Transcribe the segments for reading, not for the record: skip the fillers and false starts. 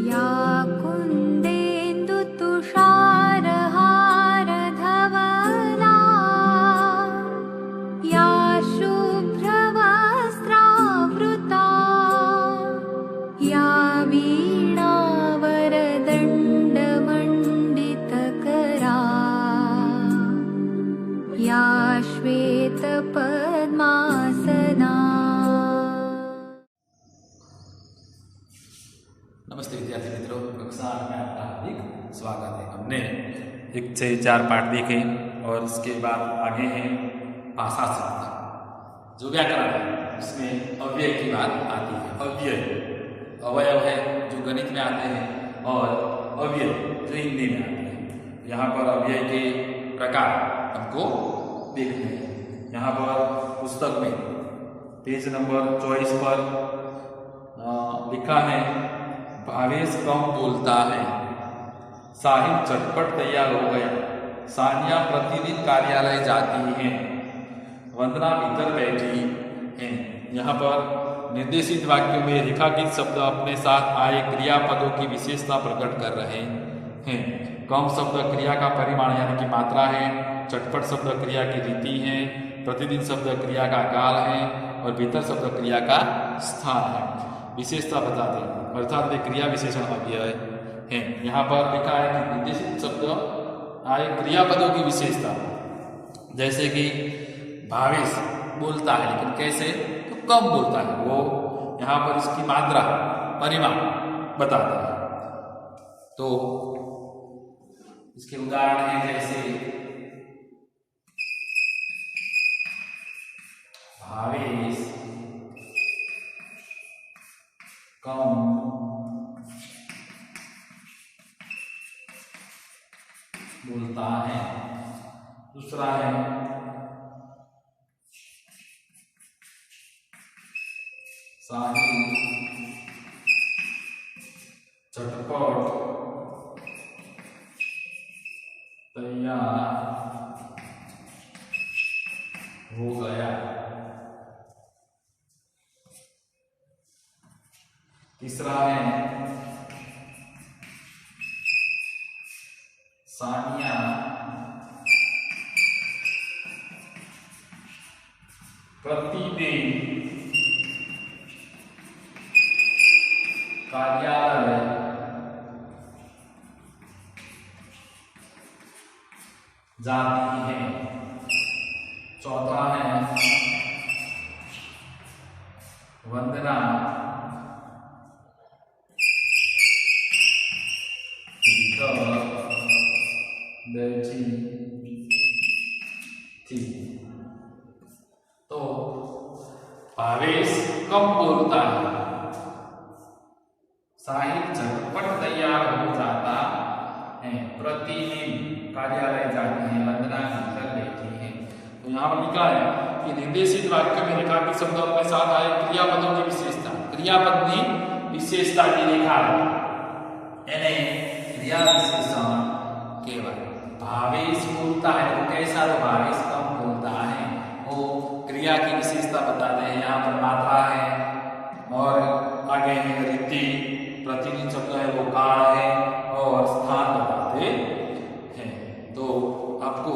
या कुन्देन्दुतुषारहारधवला या शुभ्रवस्त्रावृता या वीणावरदण्डमण्डितकरा या श्वेतपद्मासना। नमस्ते विद्यार्थी मित्रों, कक्षा में आपका हार्दिक स्वागत है। हमने 1 से 4 पाठ देखे और इसके बाद आगे हैं भाषा शब्द। जो व्याकरण है उसमें अव्यय की बात आती है। अव्यय अवयव है जो गणित में आते हैं और अव्यय जो हिंदी में आते हैं। यहाँ पर अव्यय के प्रकार हमको देखने हैं। यहाँ पर पुस्तक में पेज नंबर 24 पर लिखा है, भावेश कम बोलता है, साहिल झटपट तैयार हो गया, सानिया प्रतिदिन कार्यालय जाती है, वंदना भीतर बैठी है। यहाँ पर निर्देशित वाक्यों में रेखांकित शब्द अपने साथ आए क्रियापदों की विशेषता प्रकट कर रहे हैं। कम शब्द क्रिया का परिमाण यानी कि मात्रा है, झटपट शब्द क्रिया की रीति है, प्रतिदिन शब्द क्रिया का काल है और भीतर शब्द क्रिया का स्थान है। विशेषता बता दें अर्थात वे क्रिया विशेषण अव्यय है। यहाँ पर लिखा है कि निर्देशित शब्द आए क्रियापदों की विशेषता, जैसे कि भावेश बोलता है लेकिन कैसे, तो कम बोलता है। वो यहाँ पर इसकी मात्रा परिमाण बताता है। तो इसके उदाहरण हैं जैसे भावेश कम बोलता है। दूसरा है साहिल झटपट तैयार हो गया। तीसरा है सानिया प्रतिदिन कार्यालय जाती है। चौथा है वंदना बैठी थी। तो भावेश कम बोलता है, साहिल झटपट तैयार हो जाता है, प्रतिदिन कार्यालय जाती है, वंदना भीतर बैठी है। तो यहाँ पर लिखा है कि निर्देशित वाक्य में रेखांकित शब्द अपने साथ आए क्रियापदों की विशेषता, क्रियापद की विशेषता की रेखा है क्रिया विशेषण केवल। भावेश बोलता है तो कैसा, तो भावेश कम बोलता है, वो क्रिया की विशेषता बताते हैं। यहाँ पर मात्रा है और आगे है रीति, प्रतिदिन शब्द है वो काल है और स्थान बताते हैं। तो आपको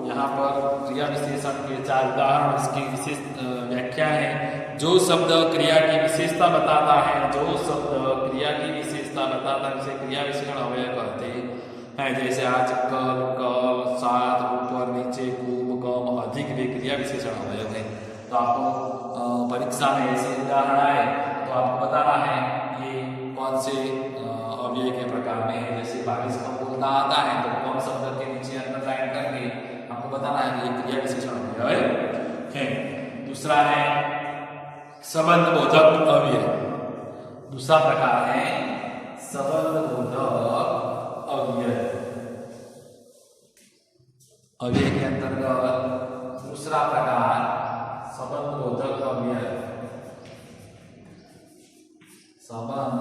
यहाँ पर क्रिया विशेषण के 4 उदाहरण, इसकी विशेष व्याख्या है। जो शब्द क्रिया की विशेषता बताता है, जो शब्द क्रिया की विशेषता बताता है उसे क्रिया विशेषण अव्यय कहते हैं। जैसे आज, कल, कल, साथ, ऊपर, नीचे, खूब, कम, अधिक वे क्रिया विशेषण अवयव है। तो आपको परीक्षा में ऐसे उदाहरण आए तो आपको बताना है ये कौन से अव्यय के प्रकार में है। जैसे भावेश कम बोलता आता है तो कम शब्द के नीचे अंडरलाइन करके आपको बताना है कि ये क्रिया विशेषण अव्यय है। दूसरा है संबंध बोधक अव्यय। दूसरा प्रकार है संबंध बोधक अव्यय। अव्यय के अंतर्गत दूसरा प्रकार संबंध बोधक अव्यय। संबंध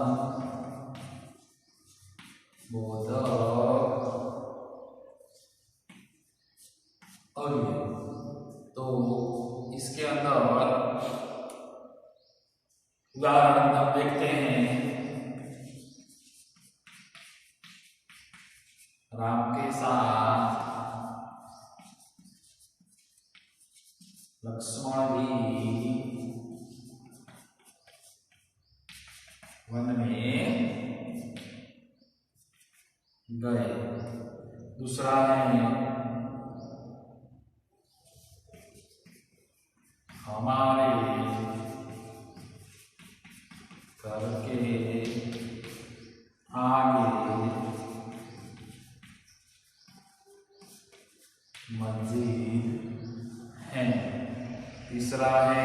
बोधक अव्यय। तो इसके अंदर उदाहरण हम देखते हैं राम के साथ लक्ष्मण भी वन में गए। दूसरा है हमारे घर के आगे मस्जिद है। तीसरा है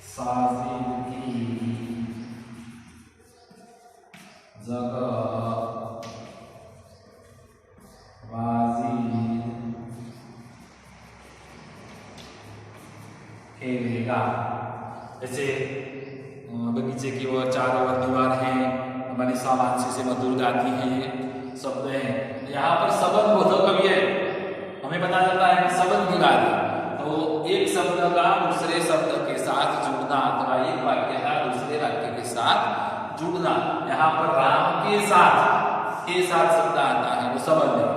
साजिद की जगह वाजिद खेलेगा। जैसे बगीचे की ओर चारों ओर दीवार है, हमारी सामांशी से मधुर गाती है, शब्द है। यहाँ पर सबंध बोधक कवि है, हमें पता चलता है कि सबंध की बात है। तो एक शब्द का दूसरे शब्द के साथ जुड़ना अथवा एक वाक्य का दूसरे वाक्य के साथ जुड़ना, यहाँ पर राम के साथ शब्द आता है, वो सबंध है।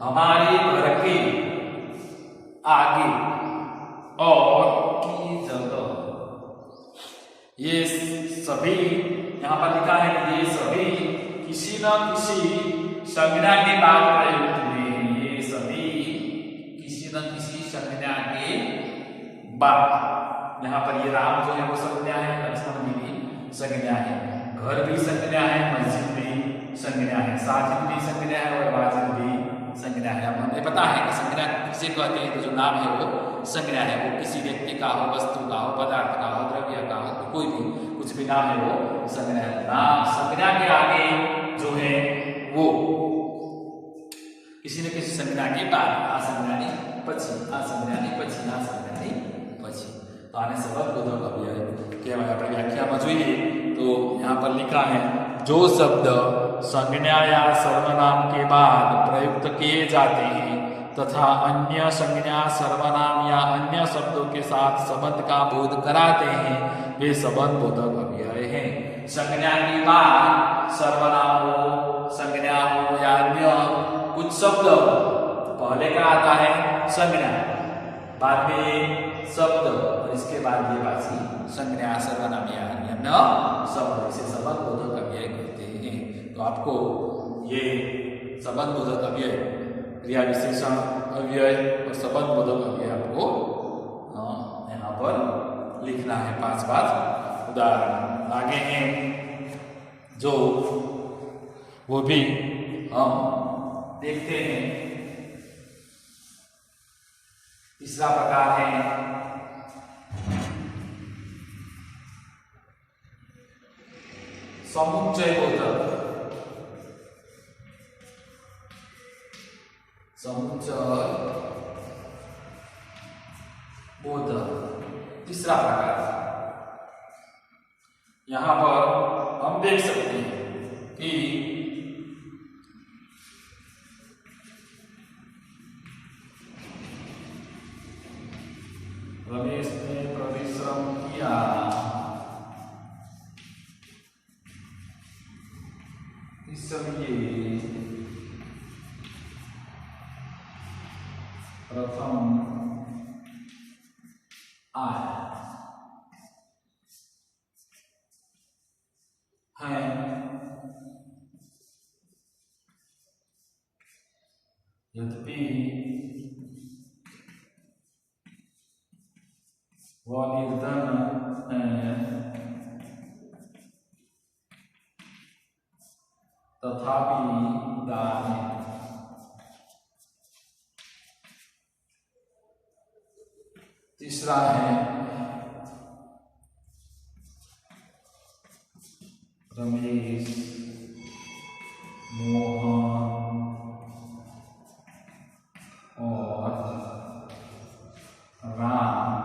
हमारे घर के आगे और की जगह, ये सभी यहाँ पर लिखा है कि ये सभी किसी न किसी संज्ञा के बाद प्रयुक्त हुए हैं। ये सभी किसी न किसी संज्ञा के बाद, यहाँ पर ये राम जो है वो संज्ञा है, लक्ष्मण जी भी संज्ञा है, घर भी संज्ञा है, मस्जिद भी संज्ञा है, साजिद भी संज्ञा है और वाजिद भी संज्ञा है। अब हमें पता है कि संज्ञा किसे कहते हैं, तो जो नाम है वो संज्ञा है, वो किसी व्यक्ति का हो, वस्तु का हो, पदार्थ का हो, द्रव्य का हो, कोई भी कुछ भी नाम है वो संज्ञा है। नाम संज्ञा के आगे जो है वो किसी न किसी संज्ञा के बाद, आ संज्ञा ने પછી, આ સંજ્ઞા ને પછી, આ સંજ્ઞા ને પછી, तो आने सबंध बोधक अव्यय कहेवाय। આપણે વ્યાખ્યામાં જોઈએ तो यहाँ पर लिखा है जो शब्द संज्ञा या सर्वनाम के बाद प्रयुक्त किए जाते हैं तथा अन्य संज्ञा सर्वनाम या अन्य शब्दों के साथ संबंध का बोध कराते हैं वे संबंध बोधक अव्यय हैं। संज्ञा के बाद सर्वनाम हो, संज्ञा हो या अन्य कुछ शब्द, पहले का आता है संज्ञा, बाद में शब्द और इसके बाद ये बासी संज्ञा सर्वनाम या अन्य शब्द, इसे संबंध बोधक अव्यय कहते हैं। तो आपको ये संबंध बोधक अव्यय, क्रिया विशेषण अव्यय और संबंध बोधक अव्यय आपको यहाँ पर लिखना है 5 उदाहरण। आगे हैं जो वो भी हम देखते हैं। तीसरा प्रकार है समुच्चय बोधक। समुच्चय बोधक तीसरा प्रकार। यहां पर हम देख सकते हैं कि रमेश ने परिश्रम किया, इसलिए प्रथम आया है। यद्यपि वह निर्धन है तथापि उदार है। तीसरा है रमेश, मोहन और राम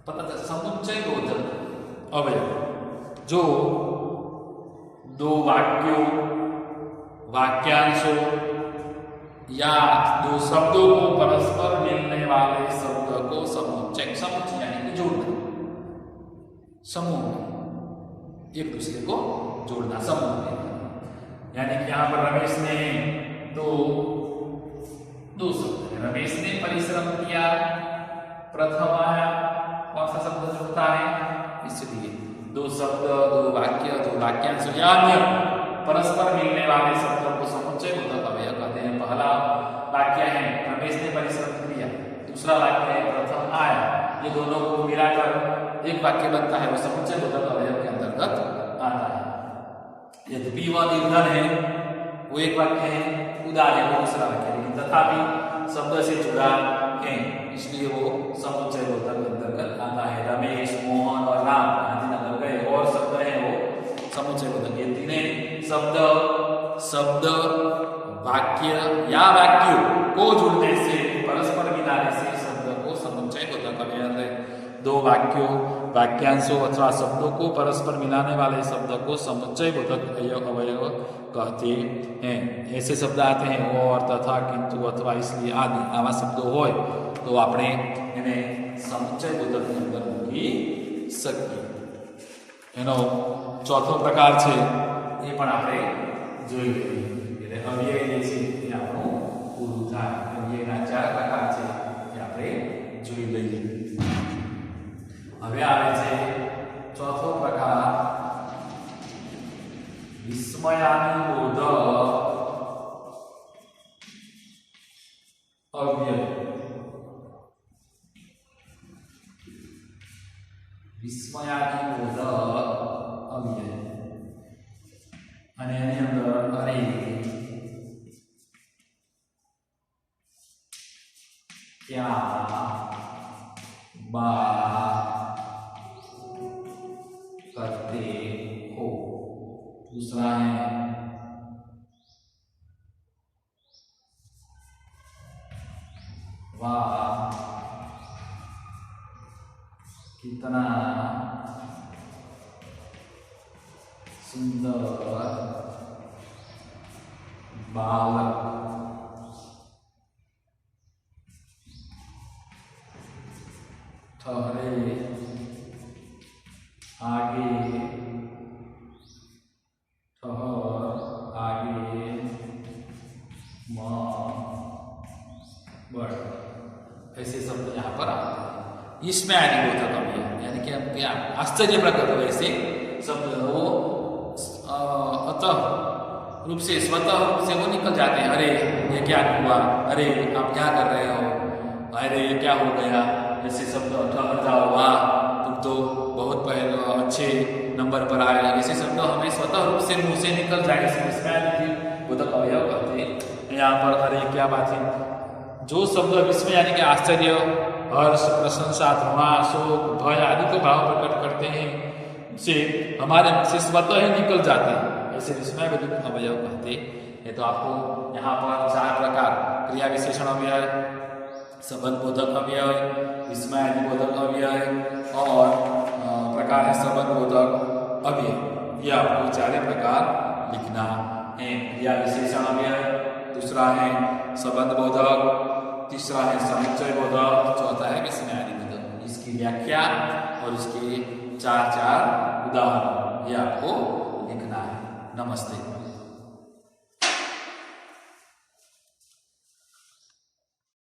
पता समुच्चय बोधक अवयव जो दो वाक्यों, वाक्यांशों या दो शब्दों को परस्पर मिलने वाले शब्द को समुच्चय, समुच्चय यानी कि जोड़ना, समूह में एक दूसरे को जोड़ना, समूह में। यानी कि यहाँ पर रमेश ने दो शब्द, रमेश ने परिश्रम किया, प्रथम आया, कौन सा शब्द जुड़ता है, इसलिए दो शब्द, दो वाक्य, दो वाक्यांश या अन्य परस्पर मिलने वाले शब्दों को समुच्चय बोधक अवयव कहते हैं। पहला वाक्य है रमेश ने परिश्रम किया, दूसरा वाक्य है प्रथम आया, ये दोनों को मिलाकर एक वाक्य बनता है, वो समुच्चय बोधक अवयव के अंतर्गत आता है। यद्यपि वह निर्धन है, वो एक वाक्य है, उदार है वो दूसरा वाक्य है, लेकिन तथापि शब्द से जुड़ा है इसलिए वो समुच्चय बोधक के अंतर्गत आता है। रमेश, मोहन और राम आदि नगर गए, और शब्द है वो समुच्चय बोधक। ये तीनों शब्द वाक्य या वाक्यों को जुड़ने से, परस्पर मिलाने से शब्द को समुच्चय बोधक अवयव है। दो वाक्यों, वाक्यांशों अथवा शब्दों को परस्पर मिलाने वाले शब्द को समुच्चय बोधक अवयव कहते हैं। ऐसे शब्द आते हैं और, तथा, किंतु, अथवा, इसलिए आदि आवा शब्दों होय तो આપણે એને समुच्चय बोधक ની અંદર મૂકી શકીએ। એનો ચોથો પ્રકાર છે એ પણ આપણે જોઈ લઈએ, એટલે અવ્યય જે છે એ આપણું પૂરું થાય। અવ્યયના ચાર પ્રકાર છે એ આપણે જોઈ લઈએ। હવે આવે છે ચોથો પ્રકાર વિસ્મયાનુબોધક અવ્યય। વિસ્મયાનુબોધક અવ્યય અને એની અંદર અરે, क्या, बात करते हो। दूसरा है वाह कितना सुंदर बालक। ठहरे, आगे, ठहर, आगे, बढ़, ऐसे शब्द यहाँ पर आते हैं। इसमें आदिबोधक अव्यय यानी कि हम क्या आश्चर्य प्रकट हो ऐसे शब्द वो अतः रूप से, स्वतः रूप से वो निकल जाते हैं। अरे ये क्या हुआ, अरे आप क्या कर रहे हो, अरे ये क्या हो गया, ऐसे शब्द। ठहर जाओ, वाह तुम तो बहुत पहले अच्छे नंबर पर आए, ऐसे शब्द हमें स्वतः रूप से मुंह से निकल जाए, इसमें बोधक अवयव कहते हैं। यहाँ पर अरे क्या बात है, जो शब्द विस्मय यानी कि आश्चर्य, हर्ष, प्रशंसा, धुआं, शोक, भय आदि को भाव प्रकट करते हैं, से हमारे से स्वतः ही निकल जाते हैं, ऐसे विस्मय बोधक अवयव कहते हैं। तो आपको यहाँ पर चार प्रकार क्रिया विशेषण अव्यय, संबंध बोधक अव्यय, विस्मय बोधक अव्यय और प्रकार है संबंध बोधक अव्यय। ये आपको चारे प्रकार लिखना है। क्रिया विशेषण अव्यय, दूसरा है संबंध बोधक, तीसरा है समुच्चय बोधक, चौथा है विस्मय बोधक। इसकी व्याख्या और इसके चार उदाहरण ये आपको लिखना है। नमस्ते।